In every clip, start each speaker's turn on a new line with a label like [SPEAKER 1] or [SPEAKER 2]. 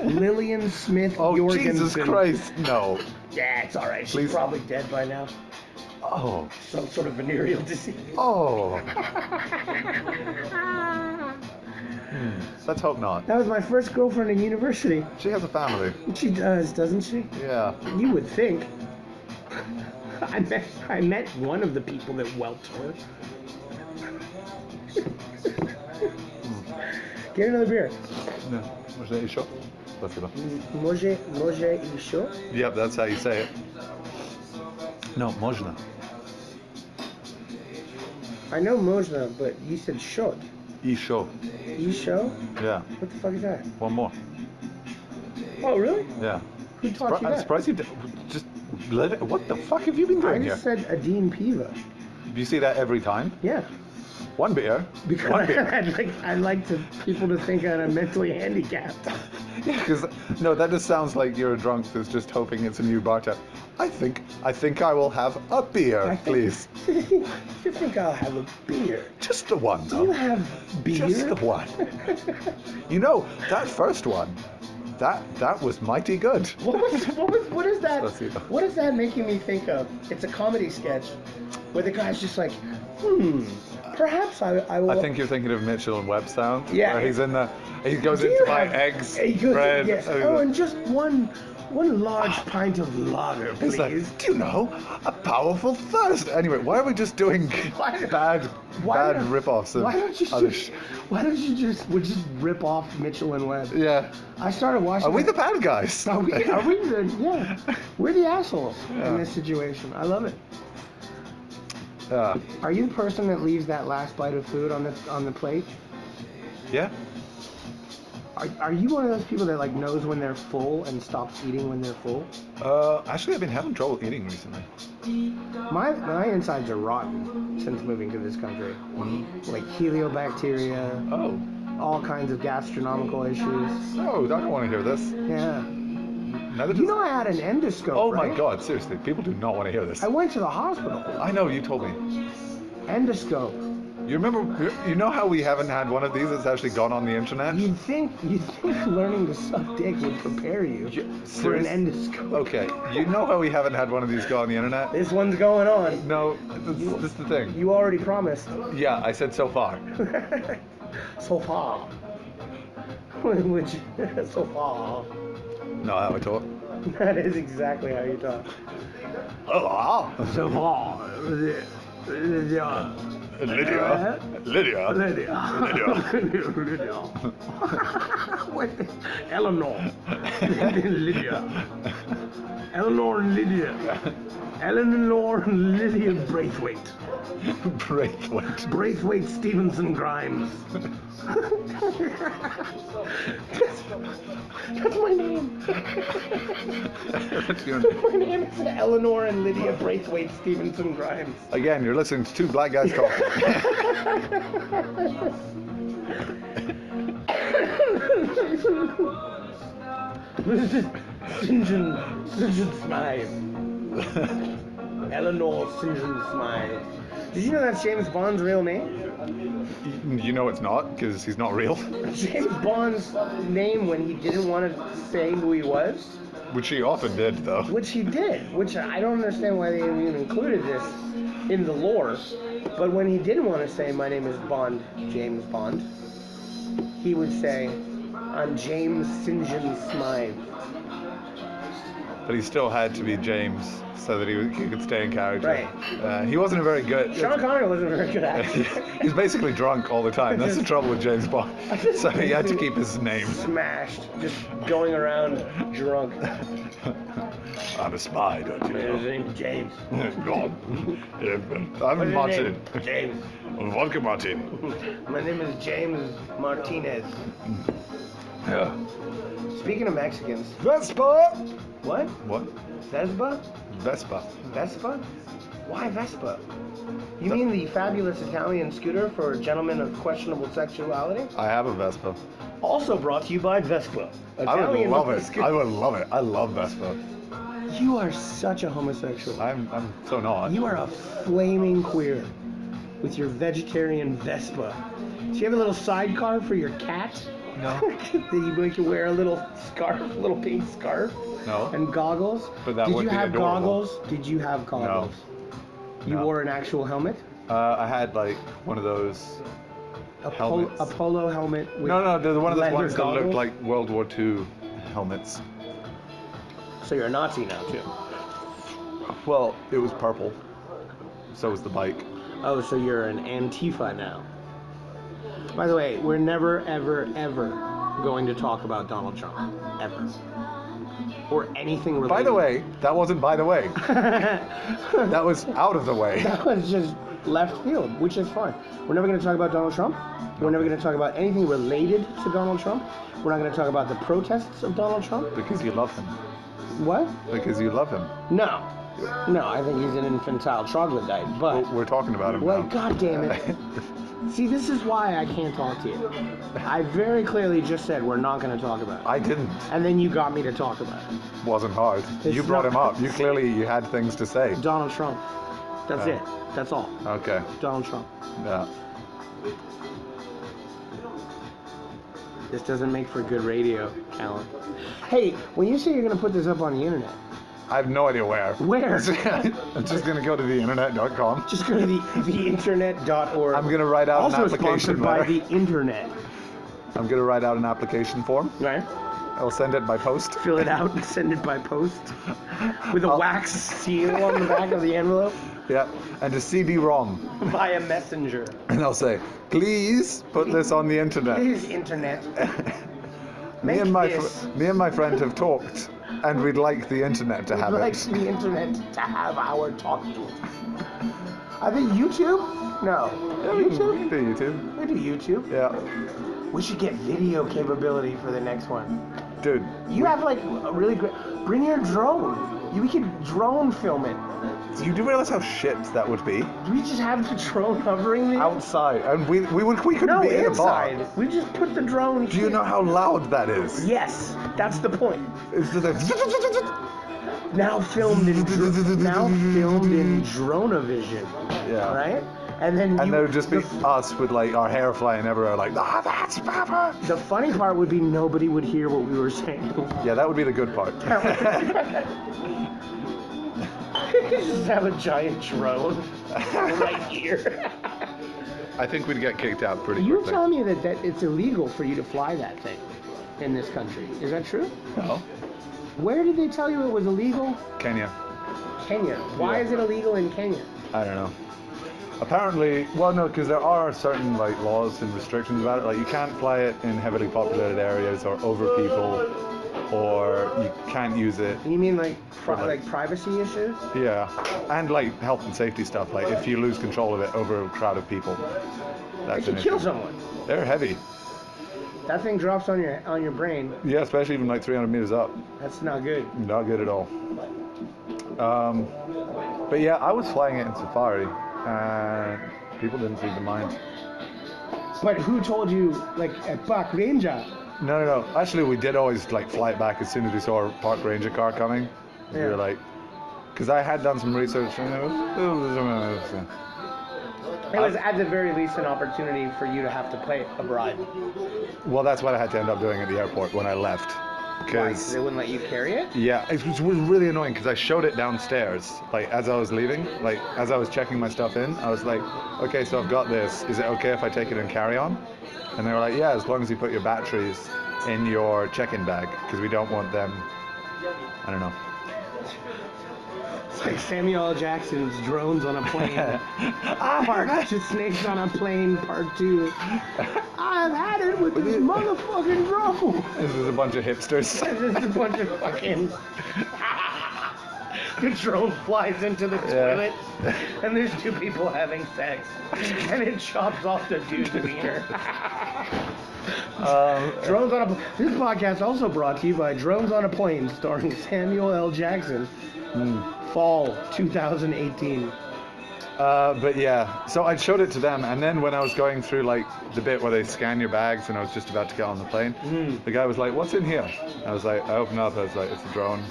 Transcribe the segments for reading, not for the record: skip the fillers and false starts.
[SPEAKER 1] Lillian Smith
[SPEAKER 2] Oh,
[SPEAKER 1] Jorgensen.
[SPEAKER 2] Jesus Christ, no.
[SPEAKER 1] Yeah, it's alright. She's
[SPEAKER 2] Please.
[SPEAKER 1] probably dead by now.
[SPEAKER 2] Oh,
[SPEAKER 1] Some sort of venereal disease.
[SPEAKER 2] oh. Let's hope not.
[SPEAKER 1] That was my first girlfriend in university.
[SPEAKER 2] She has a family.
[SPEAKER 1] She does, doesn't she?
[SPEAKER 2] Yeah.
[SPEAKER 1] You would think. I met one of the people that whelped her. Get another beer.
[SPEAKER 2] No. Można еще? Спасибо.
[SPEAKER 1] Może еще?
[SPEAKER 2] Yep, that's how you say it. No, можно.
[SPEAKER 1] I know można, but you said shot.
[SPEAKER 2] Еще.
[SPEAKER 1] Isho?
[SPEAKER 2] Yeah.
[SPEAKER 1] What the fuck is that?
[SPEAKER 2] One more.
[SPEAKER 1] Oh, really?
[SPEAKER 2] Yeah.
[SPEAKER 1] Who taught you
[SPEAKER 2] I'm
[SPEAKER 1] that?
[SPEAKER 2] surprised you just let it. What the fuck have you been
[SPEAKER 1] I
[SPEAKER 2] doing
[SPEAKER 1] just
[SPEAKER 2] here?
[SPEAKER 1] said Adine Piva.
[SPEAKER 2] Do you see that every time?
[SPEAKER 1] Yeah.
[SPEAKER 2] One beer.
[SPEAKER 1] Because
[SPEAKER 2] One beer.
[SPEAKER 1] I'd like people to think I'm mentally handicapped.
[SPEAKER 2] Yeah, because no, that just sounds like you're a drunk who's just hoping it's a new bar tab. I think I will have a beer, please.
[SPEAKER 1] You think I'll have a beer?
[SPEAKER 2] Just the one,
[SPEAKER 1] Do you
[SPEAKER 2] though.
[SPEAKER 1] have beer?
[SPEAKER 2] Just the one. You know, that first one, that was mighty good.
[SPEAKER 1] What is that?
[SPEAKER 2] Let's see.
[SPEAKER 1] What is that making me think of? It's a comedy sketch where the guy's just like, perhaps I will.
[SPEAKER 2] I think you're thinking of Mitchell and Webb Sound.
[SPEAKER 1] Yeah.
[SPEAKER 2] Where he goes
[SPEAKER 1] Do
[SPEAKER 2] in
[SPEAKER 1] you
[SPEAKER 2] to buy
[SPEAKER 1] have-
[SPEAKER 2] eggs,
[SPEAKER 1] He goes,
[SPEAKER 2] bread.
[SPEAKER 1] yes. Oh, and just one large pint of lager,
[SPEAKER 2] He's
[SPEAKER 1] please.
[SPEAKER 2] like, do you know, a powerful thirst. Anyway, why are we just doing bad
[SPEAKER 1] don't-
[SPEAKER 2] rip-offs of
[SPEAKER 1] Why don't you
[SPEAKER 2] other
[SPEAKER 1] we'll just rip off Mitchell and Webb?
[SPEAKER 2] Yeah.
[SPEAKER 1] I started watching.
[SPEAKER 2] Are we the bad guys?
[SPEAKER 1] Are we the? Yeah. We're the assholes
[SPEAKER 2] Yeah.
[SPEAKER 1] in this situation. I love it.
[SPEAKER 2] Yeah.
[SPEAKER 1] Are you the person that leaves that last bite of food on the plate?
[SPEAKER 2] Yeah?
[SPEAKER 1] Are you one of those people that like knows when they're full and stops eating when they're full?
[SPEAKER 2] Actually, I've been having trouble eating recently.
[SPEAKER 1] My insides are rotten since moving to this country. Like heliobacteria,
[SPEAKER 2] Oh.
[SPEAKER 1] all kinds of gastronomical issues.
[SPEAKER 2] No, I don't want to hear this.
[SPEAKER 1] Yeah.
[SPEAKER 2] Neither
[SPEAKER 1] You
[SPEAKER 2] does...
[SPEAKER 1] know I had an endoscope,
[SPEAKER 2] Oh
[SPEAKER 1] right?
[SPEAKER 2] my god, seriously, people do not want to hear this.
[SPEAKER 1] I went to the hospital.
[SPEAKER 2] I know, you told me.
[SPEAKER 1] Endoscope.
[SPEAKER 2] You remember, you know how we haven't had one of these that's actually gone on the internet?
[SPEAKER 1] You'd think learning to suck dick would prepare you for an endoscope.
[SPEAKER 2] Okay, you know how we haven't had one of these go on the internet?
[SPEAKER 1] This one's going on.
[SPEAKER 2] No, this is the thing.
[SPEAKER 1] You already promised.
[SPEAKER 2] Yeah, I said so far.
[SPEAKER 1] So far. Which, so far.
[SPEAKER 2] No, how I talk.
[SPEAKER 1] That is exactly how you talk.
[SPEAKER 2] Oh,
[SPEAKER 1] So far. Lydia.
[SPEAKER 2] Lydia. Lydia.
[SPEAKER 1] Lydia. What? Eleanor. Lydia. Eleanor and Lydia. Eleanor and Lydia Braithwaite.
[SPEAKER 2] Braithwaite.
[SPEAKER 1] Braithwaite Stevenson Grimes. That's my name.
[SPEAKER 2] That's your name.
[SPEAKER 1] My name is Eleanor and Lydia Braithwaite Stevenson Grimes.
[SPEAKER 2] Again, you're listening to two black guys talk.
[SPEAKER 1] St. John Smythe. Eleanor St. John Smythe. Did you know that's James Bond's real name?
[SPEAKER 2] You know it's not, because he's not real.
[SPEAKER 1] James Bond's name when he didn't want to say who he was?
[SPEAKER 2] Which he often did, though.
[SPEAKER 1] Which he did. Which I don't understand why they even included this in the lore. But when he didn't want to say, my name is Bond, James Bond, he would say, I'm James St. John Smythe.
[SPEAKER 2] But he still had to be James so that he could stay in character.
[SPEAKER 1] Right.
[SPEAKER 2] He wasn't a very good...
[SPEAKER 1] Sean Connery wasn't a very good actor.
[SPEAKER 2] He's basically drunk all the time. That's the trouble with James Bond. So he had to keep his name.
[SPEAKER 1] Smashed, just going around drunk.
[SPEAKER 2] I'm a spy, don't you
[SPEAKER 1] His
[SPEAKER 2] know?
[SPEAKER 1] name's James.
[SPEAKER 2] God.
[SPEAKER 1] What's
[SPEAKER 2] I'm
[SPEAKER 1] your
[SPEAKER 2] Martin.
[SPEAKER 1] name? James.
[SPEAKER 2] Vodka Martin.
[SPEAKER 1] My name is James Martinez.
[SPEAKER 2] Yeah.
[SPEAKER 1] Speaking of Mexicans,
[SPEAKER 2] Vespa!
[SPEAKER 1] what?
[SPEAKER 2] What?
[SPEAKER 1] Vespa?
[SPEAKER 2] Vespa.
[SPEAKER 1] Vespa? Why Vespa? You mean the fabulous Italian scooter for gentlemen of questionable sexuality?
[SPEAKER 2] I have a Vespa.
[SPEAKER 1] Also brought to you by Vespa.
[SPEAKER 2] I would
[SPEAKER 1] Italian
[SPEAKER 2] love it.
[SPEAKER 1] scooter.
[SPEAKER 2] I would love it. I love Vespa.
[SPEAKER 1] You are such a homosexual.
[SPEAKER 2] I'm so not.
[SPEAKER 1] You are a flaming queer with your vegetarian Vespa. Do you have a little sidecar for your cat?
[SPEAKER 2] No.
[SPEAKER 1] Did you make you wear a little scarf, a little pink scarf,
[SPEAKER 2] No.
[SPEAKER 1] and goggles?
[SPEAKER 2] But that
[SPEAKER 1] Did
[SPEAKER 2] would
[SPEAKER 1] you
[SPEAKER 2] be
[SPEAKER 1] have
[SPEAKER 2] adorable.
[SPEAKER 1] goggles? Did you have goggles? You
[SPEAKER 2] No.
[SPEAKER 1] wore an actual helmet?
[SPEAKER 2] I had like one of those.
[SPEAKER 1] A
[SPEAKER 2] Helmets.
[SPEAKER 1] polo helmet with
[SPEAKER 2] No, the one of those
[SPEAKER 1] leather
[SPEAKER 2] ones that looked
[SPEAKER 1] goggles?
[SPEAKER 2] like World War II helmets.
[SPEAKER 1] So you're a Nazi now too.
[SPEAKER 2] Well, it was purple. So was the bike.
[SPEAKER 1] Oh, so you're an Antifa now. By the way, we're never, ever, ever going to talk about Donald Trump. Ever. Or anything related.
[SPEAKER 2] By the way, that wasn't by the way. That was out of the way.
[SPEAKER 1] That was just left field, which is fine. We're never going to talk about Donald Trump. We're never going to talk about anything related to Donald Trump. We're not going to talk about the protests of Donald Trump.
[SPEAKER 2] Because you love him.
[SPEAKER 1] What?
[SPEAKER 2] Because you love him.
[SPEAKER 1] No. No, I think he's an infantile troglodyte, but...
[SPEAKER 2] Well, we're talking about him
[SPEAKER 1] Well,
[SPEAKER 2] now.
[SPEAKER 1] God damn it. See, this is why I can't talk to you. I very clearly just said we're not going to talk about it.
[SPEAKER 2] I didn't.
[SPEAKER 1] And then you got me to talk about it.
[SPEAKER 2] Wasn't hard.
[SPEAKER 1] It's
[SPEAKER 2] You brought
[SPEAKER 1] not-
[SPEAKER 2] him up. You had things to say.
[SPEAKER 1] Donald Trump. That's it. That's all.
[SPEAKER 2] Okay.
[SPEAKER 1] Donald Trump.
[SPEAKER 2] Yeah.
[SPEAKER 1] This doesn't make for good radio, Callan. Hey, when you say you're going to put this up on the internet,
[SPEAKER 2] I have no idea where.
[SPEAKER 1] Where?
[SPEAKER 2] I'm just gonna go to theinternet.com.
[SPEAKER 1] just go to theinternet.org.
[SPEAKER 2] I'm gonna write out an
[SPEAKER 1] also
[SPEAKER 2] application
[SPEAKER 1] sponsored by
[SPEAKER 2] letter.
[SPEAKER 1] the internet.
[SPEAKER 2] I'm gonna write out an application form.
[SPEAKER 1] Right?
[SPEAKER 2] I'll send it by post.
[SPEAKER 1] Fill it out and send it by post with a wax seal on the back of the envelope
[SPEAKER 2] Yeah. And a CD-ROM.
[SPEAKER 1] via messenger.
[SPEAKER 2] And I'll say, please put this on the internet.
[SPEAKER 1] Please, internet.
[SPEAKER 2] Me
[SPEAKER 1] Make
[SPEAKER 2] and my
[SPEAKER 1] this.
[SPEAKER 2] me and my friend have talked, and we'd like the internet to have
[SPEAKER 1] We'd like
[SPEAKER 2] it.
[SPEAKER 1] the internet to have our talking. I think YouTube? No. YouTube?
[SPEAKER 2] Do YouTube.
[SPEAKER 1] We do YouTube.
[SPEAKER 2] Yeah.
[SPEAKER 1] We should get video capability for the next one.
[SPEAKER 2] Dude.
[SPEAKER 1] You have like a really great. Bring your drone. We could drone film it.
[SPEAKER 2] You do realize how shit that would be?
[SPEAKER 1] Do we just have the drone hovering there?
[SPEAKER 2] Outside. And we couldn't
[SPEAKER 1] No,
[SPEAKER 2] be in a
[SPEAKER 1] inside.
[SPEAKER 2] bar.
[SPEAKER 1] We just put the drone.
[SPEAKER 2] Do you know how loud that is?
[SPEAKER 1] Yes, that's the point.
[SPEAKER 2] It's just like
[SPEAKER 1] Now filmed in Dronovision.
[SPEAKER 2] Yeah.
[SPEAKER 1] Right? And then
[SPEAKER 2] And there would just be us with like our hair flying everywhere, like, ah, that's Papa.
[SPEAKER 1] the funny part would be nobody would hear what we were saying.
[SPEAKER 2] Yeah, that would be the good part.
[SPEAKER 1] Just have a giant drone right here.
[SPEAKER 2] I think we'd get kicked out pretty
[SPEAKER 1] You're
[SPEAKER 2] quickly.
[SPEAKER 1] telling me that it's illegal for you to fly that thing in this country. Is that true?
[SPEAKER 2] No.
[SPEAKER 1] Where did they tell you it was illegal?
[SPEAKER 2] Kenya.
[SPEAKER 1] Kenya. Why
[SPEAKER 2] Yeah.
[SPEAKER 1] is it illegal in Kenya?
[SPEAKER 2] I don't know. Apparently, well, no, because there are certain like laws and restrictions about it. Like you can't fly it in heavily populated areas or over people, or you can't use it.
[SPEAKER 1] You mean like
[SPEAKER 2] like-
[SPEAKER 1] privacy issues?
[SPEAKER 2] Yeah, and like health and safety stuff. Like if you lose control of it over a crowd of people,
[SPEAKER 1] It
[SPEAKER 2] that's
[SPEAKER 1] could
[SPEAKER 2] an
[SPEAKER 1] kill
[SPEAKER 2] issue.
[SPEAKER 1] someone.
[SPEAKER 2] They're heavy.
[SPEAKER 1] That thing drops on your brain.
[SPEAKER 2] Yeah, especially even like 300 meters up.
[SPEAKER 1] That's not good.
[SPEAKER 2] Not good at all. But yeah, I was flying it in Safari, and people didn't seem to mind.
[SPEAKER 1] But who told you, like, at Park Ranger?
[SPEAKER 2] No. Actually, we did always like fly it back as soon as we saw a park ranger car coming. We
[SPEAKER 1] Yeah.
[SPEAKER 2] were like, because I had done some research and it
[SPEAKER 1] was at the very least an opportunity for you to have to pay a bribe.
[SPEAKER 2] well, that's what I had to end up doing at the airport when I left.
[SPEAKER 1] Why? 'Cause
[SPEAKER 2] Because
[SPEAKER 1] they wouldn't let you carry it?
[SPEAKER 2] yeah, it was really annoying because I showed it downstairs, like as I was leaving, like as I was checking my stuff in, I was like, okay, so I've got this. Is it okay if I take it in carry-on? And they were like, yeah, as long as you put your batteries in your check-in bag, because we don't want them. I don't know.
[SPEAKER 1] It's like Samuel L. Jackson's Drones on a Plane. Part to Snakes on a Plane, Part 2. I've had it with this motherfucking drone.
[SPEAKER 2] This is a bunch of hipsters.
[SPEAKER 1] This is a bunch of fucking... The drone flies into the toilet, and there's two people having sex, and it chops off the dude's wiener. Drones on a... This podcast also brought to you by Drones on a Plane, starring Samuel L. Jackson. Fall 2018.
[SPEAKER 2] But yeah, so I showed it to them, and then when I was going through like the bit where they scan your bags, and I was just about to get on the plane, the guy was like, "What's in here?" I was like, I opened up, I was like, "It's a drone."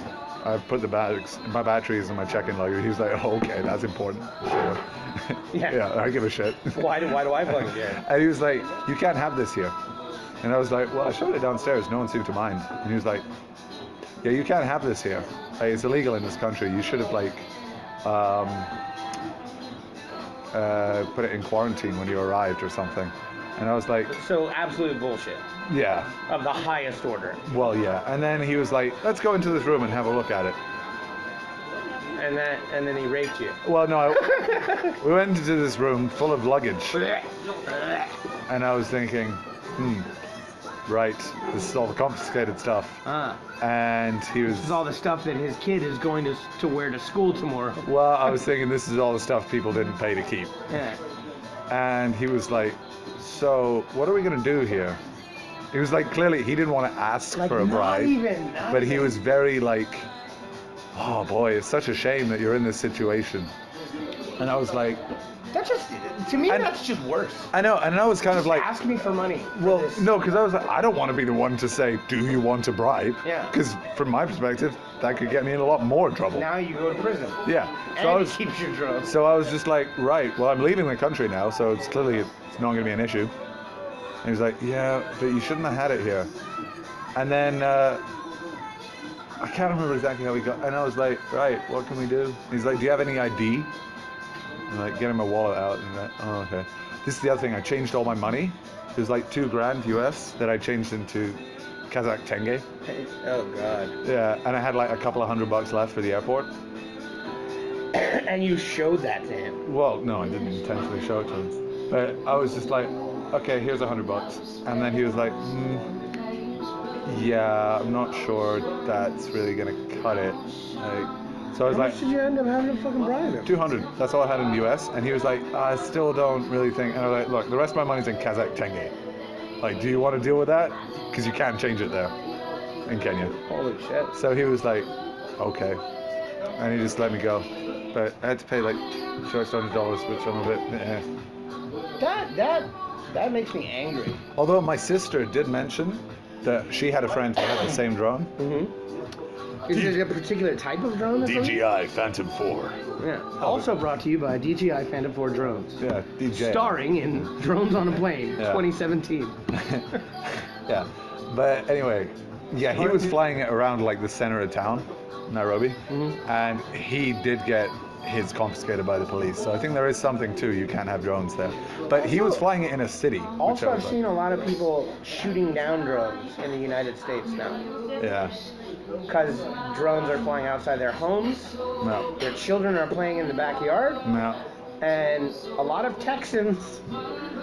[SPEAKER 2] I put my batteries in my check-in luggage. He was like, "Oh, okay, that's important." Sure.
[SPEAKER 1] Yeah.
[SPEAKER 2] Yeah, I give a shit.
[SPEAKER 1] Why do I fucking care?
[SPEAKER 2] And he was like, "You can't have this here." And I was like, well, I showed it downstairs. No one seemed to mind. And he was like, yeah, you can't have this here. Like, it's illegal in this country. You should have like put it in quarantine when you arrived or something. And I was like,
[SPEAKER 1] So absolute bullshit
[SPEAKER 2] yeah,
[SPEAKER 1] of the highest order.
[SPEAKER 2] well, yeah. And then he was like, let's go into this room and have a look at it.
[SPEAKER 1] And then he raped you.
[SPEAKER 2] Well, no, we went into this room full of luggage. And I was thinking, right, this is all the confiscated stuff. And he was,
[SPEAKER 1] This is all the stuff that his kid is going to wear to school tomorrow.
[SPEAKER 2] well, I was thinking this is all the stuff people didn't pay to keep.
[SPEAKER 1] Yeah.
[SPEAKER 2] And he was like, so what are we going to do here? He was like, clearly he didn't want to ask
[SPEAKER 1] Like,
[SPEAKER 2] for a
[SPEAKER 1] not
[SPEAKER 2] bribe.
[SPEAKER 1] even.
[SPEAKER 2] But he was very like, oh boy, it's such a shame that you're in this situation. And I was like,
[SPEAKER 1] That's just, to me,
[SPEAKER 2] And-
[SPEAKER 1] that's just worse.
[SPEAKER 2] I know, and I was kind of like,
[SPEAKER 1] Ask me for money. for
[SPEAKER 2] well,
[SPEAKER 1] this.
[SPEAKER 2] no, because I was like, I don't want to be the one to say, do you want to bribe?
[SPEAKER 1] Yeah.
[SPEAKER 2] Because from my perspective, that could get me in a lot more trouble.
[SPEAKER 1] Now you go to prison.
[SPEAKER 2] Yeah.
[SPEAKER 1] And
[SPEAKER 2] So I
[SPEAKER 1] it
[SPEAKER 2] was,
[SPEAKER 1] keeps your drugs.
[SPEAKER 2] so I was just like, right, well, I'm leaving the country now, so it's clearly it's not going to be an issue. And he was like, yeah, but you shouldn't have had it here. And then I can't remember exactly how we got. And I was like, right, what can we do? And he's like, do you have any ID? And like, get him my wallet out. And like, oh, okay. This is the other thing. I changed all my money. It was like $2,000 US that I changed into Kazakh tenge.
[SPEAKER 1] Oh God.
[SPEAKER 2] Yeah, and I had like a couple of $100 left for the airport.
[SPEAKER 1] And you showed that to him.
[SPEAKER 2] Well, no, I didn't intentionally show it to him. But I was just like, okay, here's $100. And then he was like, yeah, I'm not sure that's really gonna cut it. Like, so I was
[SPEAKER 1] How
[SPEAKER 2] like,
[SPEAKER 1] much did you end up having to fucking bribe him?
[SPEAKER 2] 200. That's all I had in the US. And he was like, I still don't really think. And I was like, look, the rest of my money's in Kazakh tenge. Like, do you want to deal with that? Because you can't change it there in Kenya.
[SPEAKER 1] Holy shit.
[SPEAKER 2] So he was like, okay. And he just let me go. But I had to pay like $600, which I'm a bit,
[SPEAKER 1] That makes me angry.
[SPEAKER 2] Although my sister did mention that she had a friend who had the same drone.
[SPEAKER 1] Is it a particular type of drone? or something?
[SPEAKER 2] DJI Phantom 4.
[SPEAKER 1] Yeah. Also brought to you by DJI Phantom 4 drones.
[SPEAKER 2] Yeah, DJ.
[SPEAKER 1] Starring in Drones on a Plane,
[SPEAKER 2] Yeah.
[SPEAKER 1] 2017.
[SPEAKER 2] Yeah. But anyway, yeah, he was flying it around like the center of town, Nairobi, and he did get his confiscated by the police. So I think there is something too. You can't have drones there. But he was flying it in a city. which
[SPEAKER 1] Also,
[SPEAKER 2] I
[SPEAKER 1] I've
[SPEAKER 2] was like,
[SPEAKER 1] seen a lot of people shooting down drones in the United States now.
[SPEAKER 2] yeah.
[SPEAKER 1] Because drones are flying outside their homes,
[SPEAKER 2] No.
[SPEAKER 1] their children are playing in the backyard,
[SPEAKER 2] No.
[SPEAKER 1] and a lot of Texans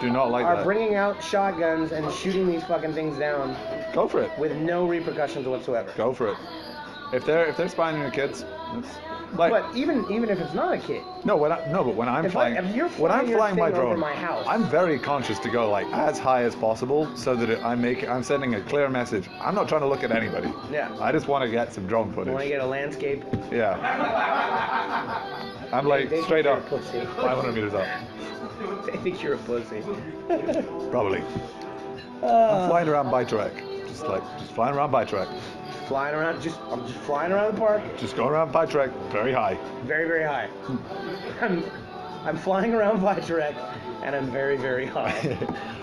[SPEAKER 2] Do not like
[SPEAKER 1] are
[SPEAKER 2] that.
[SPEAKER 1] bringing out shotguns and shooting these fucking things down
[SPEAKER 2] Go for it.
[SPEAKER 1] with no repercussions whatsoever.
[SPEAKER 2] Go for it. If they're spying on your kids, it's like
[SPEAKER 1] But even if it's not a kid,
[SPEAKER 2] but when I'm
[SPEAKER 1] if
[SPEAKER 2] flying,
[SPEAKER 1] if you're
[SPEAKER 2] when I'm
[SPEAKER 1] flying your
[SPEAKER 2] flying my
[SPEAKER 1] thing over
[SPEAKER 2] drone,
[SPEAKER 1] my house,
[SPEAKER 2] I'm very conscious to go like as high as possible so that I'm sending a clear message. I'm not trying to look at anybody.
[SPEAKER 1] Yeah.
[SPEAKER 2] I just want to get some drone footage.
[SPEAKER 1] I want to get a landscape.
[SPEAKER 2] Yeah. I'm like
[SPEAKER 1] They
[SPEAKER 2] straight
[SPEAKER 1] think
[SPEAKER 2] up,
[SPEAKER 1] you're a pussy.
[SPEAKER 2] 500 meters up,
[SPEAKER 1] They think you're a pussy.
[SPEAKER 2] probably. I'm flying around Baitarek, just flying around Baitarek,
[SPEAKER 1] Flying around, I'm just flying around the park,
[SPEAKER 2] just going around Baitarek, very high.
[SPEAKER 1] very, very high. I'm flying around Vitrek, and I'm very, very high.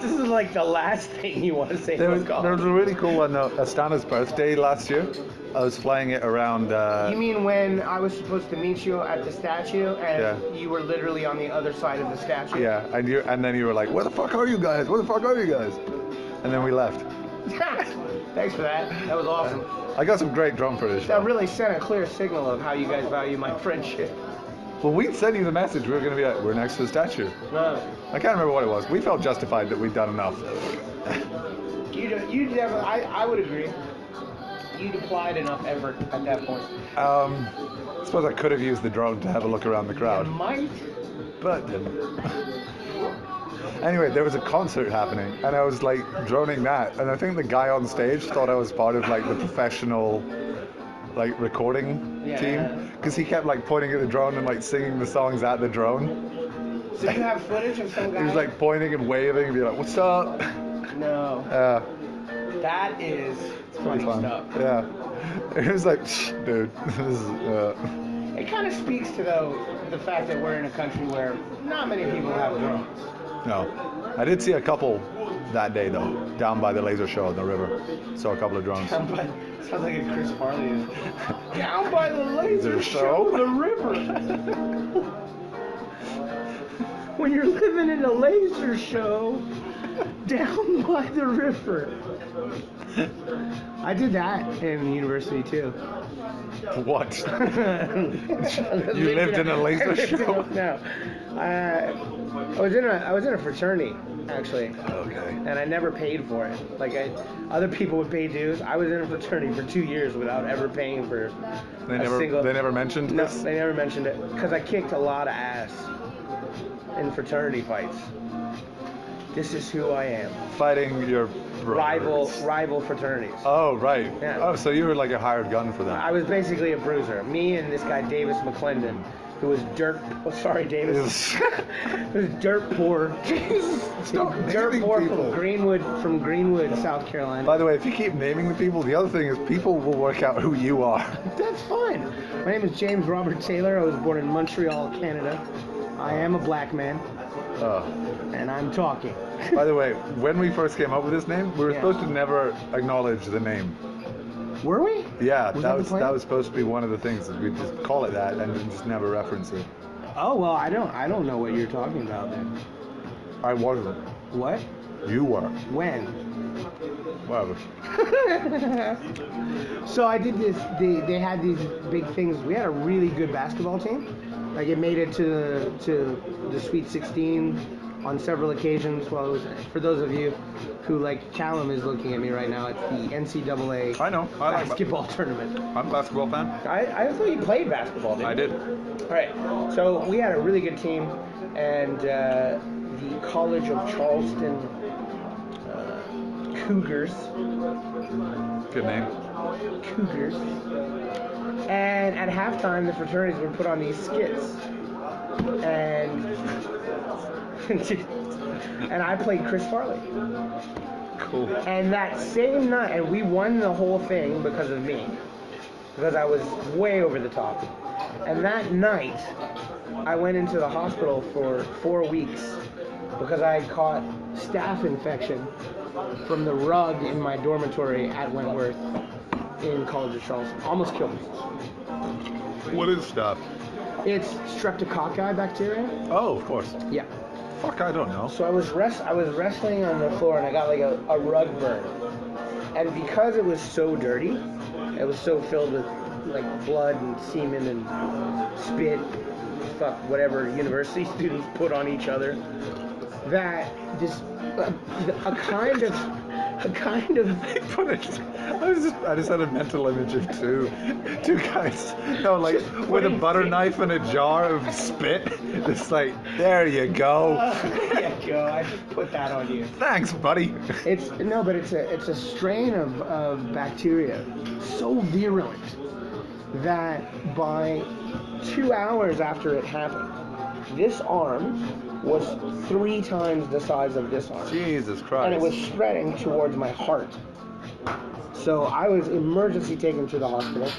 [SPEAKER 1] This is like the last thing you want to say
[SPEAKER 2] There
[SPEAKER 1] to
[SPEAKER 2] was,
[SPEAKER 1] a call.
[SPEAKER 2] there was a really cool one though. Astana's birthday last year. I was flying it around.
[SPEAKER 1] You mean when I was supposed to meet you at the statue, and
[SPEAKER 2] Yeah.
[SPEAKER 1] you were literally on the other side of the statue?
[SPEAKER 2] Yeah, and then you were like, "Where the fuck are you guys? Where the fuck are you guys?" And then we left.
[SPEAKER 1] Thanks for that. That was awesome.
[SPEAKER 2] I got some great drone footage.
[SPEAKER 1] That
[SPEAKER 2] though.
[SPEAKER 1] really sent a clear signal of how you guys value my friendship.
[SPEAKER 2] Well, we'd sent you the message. We were gonna be like, "We're next to the statue."
[SPEAKER 1] No.
[SPEAKER 2] I can't remember what it was. We felt justified that we'd done enough.
[SPEAKER 1] You never. I would agree. You'd applied enough effort at that point.
[SPEAKER 2] I suppose I could have used the drone to have a look around the crowd,
[SPEAKER 1] You might.
[SPEAKER 2] but didn't. Anyway, there was a concert happening, and I was like droning that, and I think the guy on stage thought I was part of like the professional, like recording
[SPEAKER 1] Yeah.
[SPEAKER 2] team, because he kept like pointing at the drone and like singing the songs at the drone.
[SPEAKER 1] So you have footage of some guy?
[SPEAKER 2] He was like pointing and waving and be like, "What's up?"
[SPEAKER 1] No. That is funny
[SPEAKER 2] Fun.
[SPEAKER 1] stuff.
[SPEAKER 2] Yeah. It was like, dude, this is.
[SPEAKER 1] It kind of speaks to the fact that we're in a country where not many people have drones.
[SPEAKER 2] No, I did see a couple that day though, down by the laser show in the river. Saw a couple of drones.
[SPEAKER 1] Sounds like a Chris Farley. Down by the laser show, the river. When you're living in a laser show, down by the river. I did that in university too.
[SPEAKER 2] What? You lived in a laser show?
[SPEAKER 1] No, I was in a fraternity actually.
[SPEAKER 2] Okay.
[SPEAKER 1] And I never paid for it. Like other people would pay dues. I was in a fraternity for 2 years without ever paying for
[SPEAKER 2] They
[SPEAKER 1] a single.
[SPEAKER 2] They never mentioned
[SPEAKER 1] No,
[SPEAKER 2] this.
[SPEAKER 1] they never mentioned it because I kicked a lot of ass in fraternity fights. This is who I am.
[SPEAKER 2] Fighting your
[SPEAKER 1] Rival
[SPEAKER 2] brothers.
[SPEAKER 1] fraternities.
[SPEAKER 2] Oh right.
[SPEAKER 1] Yeah.
[SPEAKER 2] Oh, so you were like a hired gun for them.
[SPEAKER 1] I was basically a bruiser. Me and this guy Davis McClendon, who was dirt. Oh, sorry, Davis. Who was dirt poor.
[SPEAKER 2] Stop
[SPEAKER 1] Dirt
[SPEAKER 2] naming
[SPEAKER 1] poor
[SPEAKER 2] people.
[SPEAKER 1] from Greenwood, South Carolina.
[SPEAKER 2] By the way, if you keep naming the people, the other thing is people will work out who you are.
[SPEAKER 1] That's fine. My name is James Robert Taylor. I was born in Montreal, Canada. I am a black man, and I'm talking.
[SPEAKER 2] By the way, when we first came up with this name, we were
[SPEAKER 1] Yeah.
[SPEAKER 2] supposed to never acknowledge the name.
[SPEAKER 1] Were we?
[SPEAKER 2] Yeah,
[SPEAKER 1] Was
[SPEAKER 2] that
[SPEAKER 1] that the
[SPEAKER 2] was
[SPEAKER 1] plan?
[SPEAKER 2] that was supposed to be one of the things. That we'd just call it that and just never reference it.
[SPEAKER 1] Oh well, I don't know what you're talking about then.
[SPEAKER 2] I wasn't.
[SPEAKER 1] What?
[SPEAKER 2] You were.
[SPEAKER 1] When?
[SPEAKER 2] Whatever.
[SPEAKER 1] So I did this. They had these big things. We had a really good basketball team. Like it made it to the Sweet 16 on several occasions. Well, for those of you who like Callum is looking at me right now, it's the NCAA
[SPEAKER 2] I know. I like
[SPEAKER 1] basketball tournament.
[SPEAKER 2] I'm a basketball fan.
[SPEAKER 1] I thought you played basketball, didn't you?
[SPEAKER 2] I did.
[SPEAKER 1] All right. So we had a really good team, and the College of Charleston Cougars.
[SPEAKER 2] Good name.
[SPEAKER 1] Cougars. And at halftime, the fraternities would put on these skits, and and I played Chris Farley.
[SPEAKER 2] Cool.
[SPEAKER 1] And that same night, and we won the whole thing because of me, because I was way over the top. And that night, I went into the hospital for 4 weeks because I had caught staph infection from the rug in my dormitory at Wentworth in College of Charleston. Almost killed me.
[SPEAKER 2] What is stuff?
[SPEAKER 1] It's streptococci bacteria.
[SPEAKER 2] Oh, of course.
[SPEAKER 1] Yeah.
[SPEAKER 2] Fuck, I don't know.
[SPEAKER 1] So I was wrestling on the floor and I got like a rug burn. And because it was so dirty, it was so filled with like blood and semen and spit, fuck whatever university students put on each other, that just a kind of
[SPEAKER 2] I just had a mental image of two guys, like with a butter knife and a jar of spit. Just like, there you go.
[SPEAKER 1] There you go. I just put that on you.
[SPEAKER 2] Thanks, buddy.
[SPEAKER 1] It's a strain of bacteria so virulent that by 2 hours after it happened, this arm was 3 times the size of this arm.
[SPEAKER 2] Jesus Christ.
[SPEAKER 1] And it was spreading towards my heart. So I was emergency taken to the hospital.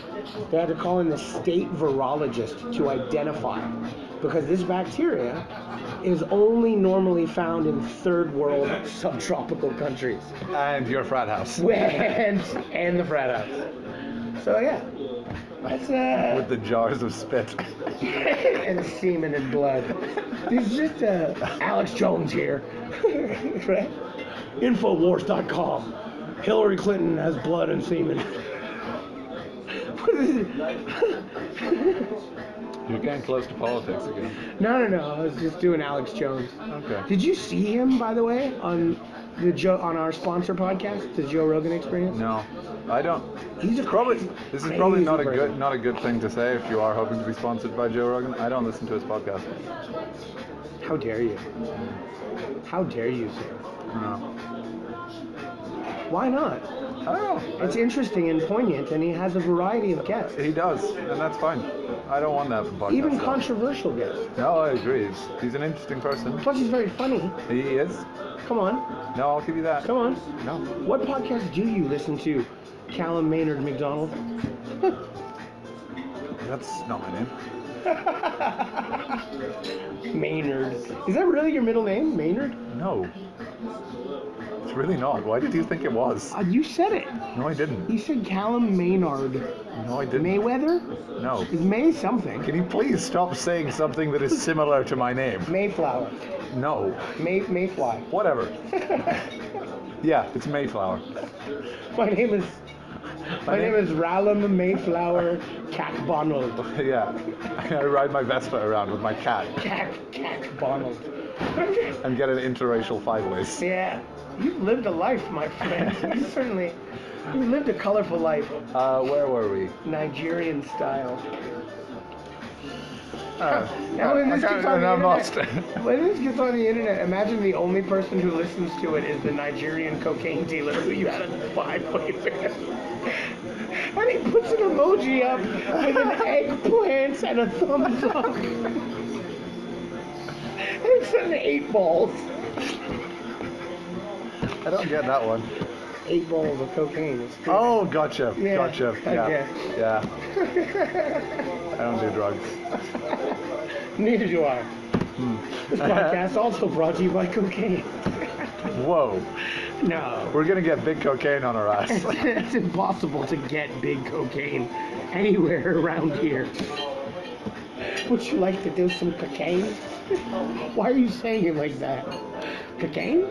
[SPEAKER 1] They had to call in the state virologist to identify, because this bacteria is only normally found in third world subtropical countries.
[SPEAKER 2] And your frat house.
[SPEAKER 1] and the frat house. So yeah, that's
[SPEAKER 2] With the jars of spit.
[SPEAKER 1] and semen and blood. It's just Alex Jones here, right? Infowars.com. Hillary Clinton has blood and semen.
[SPEAKER 2] You're getting close to politics again.
[SPEAKER 1] No. I was just doing Alex Jones.
[SPEAKER 2] Okay.
[SPEAKER 1] Did you see him, by the way, on on our sponsor podcast, the Joe Rogan Experience?
[SPEAKER 2] No, I don't.
[SPEAKER 1] He's a
[SPEAKER 2] This is probably not a
[SPEAKER 1] person.
[SPEAKER 2] good thing to say if you are hoping to be sponsored by Joe Rogan. I don't listen to his podcast.
[SPEAKER 1] How dare you? How dare you, sir?
[SPEAKER 2] No.
[SPEAKER 1] Why not?
[SPEAKER 2] I don't know.
[SPEAKER 1] It's interesting and poignant, and he has a variety of guests.
[SPEAKER 2] He does, and that's fine. I don't want that from podcast.
[SPEAKER 1] Even
[SPEAKER 2] stuff.
[SPEAKER 1] controversial guests.
[SPEAKER 2] No, I agree. He's an interesting person.
[SPEAKER 1] Plus, he's very funny.
[SPEAKER 2] He is.
[SPEAKER 1] Come on.
[SPEAKER 2] No, I'll give you that.
[SPEAKER 1] Come on.
[SPEAKER 2] No.
[SPEAKER 1] What podcast do you listen to, Callum Maynard McDonald?
[SPEAKER 2] That's not my name.
[SPEAKER 1] Maynard. Is that really your middle name, Maynard?
[SPEAKER 2] No. It's really not. Why did you think it was?
[SPEAKER 1] You said it.
[SPEAKER 2] No, I didn't.
[SPEAKER 1] You said Callum Maynard.
[SPEAKER 2] No, I didn't.
[SPEAKER 1] Mayweather?
[SPEAKER 2] No.
[SPEAKER 1] It's May something.
[SPEAKER 2] Can you please stop saying something that is similar to my name?
[SPEAKER 1] Mayflower.
[SPEAKER 2] No.
[SPEAKER 1] Mayfly.
[SPEAKER 2] Whatever. Yeah, it's Mayflower.
[SPEAKER 1] My name is Rallam Mayflower Cackbonald.
[SPEAKER 2] Yeah. I ride my Vespa around with my cat
[SPEAKER 1] Cackbonald.
[SPEAKER 2] and get an interracial five-ways.
[SPEAKER 1] Yeah. You've lived a life, my friend. You've lived a colorful life.
[SPEAKER 2] Where were we?
[SPEAKER 1] Nigerian style.
[SPEAKER 2] Now
[SPEAKER 1] when this gets on the
[SPEAKER 2] I'm
[SPEAKER 1] internet,
[SPEAKER 2] lost.
[SPEAKER 1] when this gets on the internet, imagine the only person who listens to it is the Nigerian cocaine dealer who you had a 5-way fan. And he puts an emoji up with an eggplant and a thumbs up. And it's an 8 balls.
[SPEAKER 2] I don't get that one.
[SPEAKER 1] 8 balls of cocaine. It's crazy.
[SPEAKER 2] Oh, gotcha.
[SPEAKER 1] Yeah,
[SPEAKER 2] Gotcha.
[SPEAKER 1] okay.
[SPEAKER 2] Yeah. I don't do drugs.
[SPEAKER 1] Neither do I. This podcast also brought to you by cocaine.
[SPEAKER 2] Whoa.
[SPEAKER 1] No.
[SPEAKER 2] We're gonna get big cocaine on our ass.
[SPEAKER 1] It's impossible to get big cocaine anywhere around here. Would you like to do some cocaine? Why are you saying it like that? Cocaine?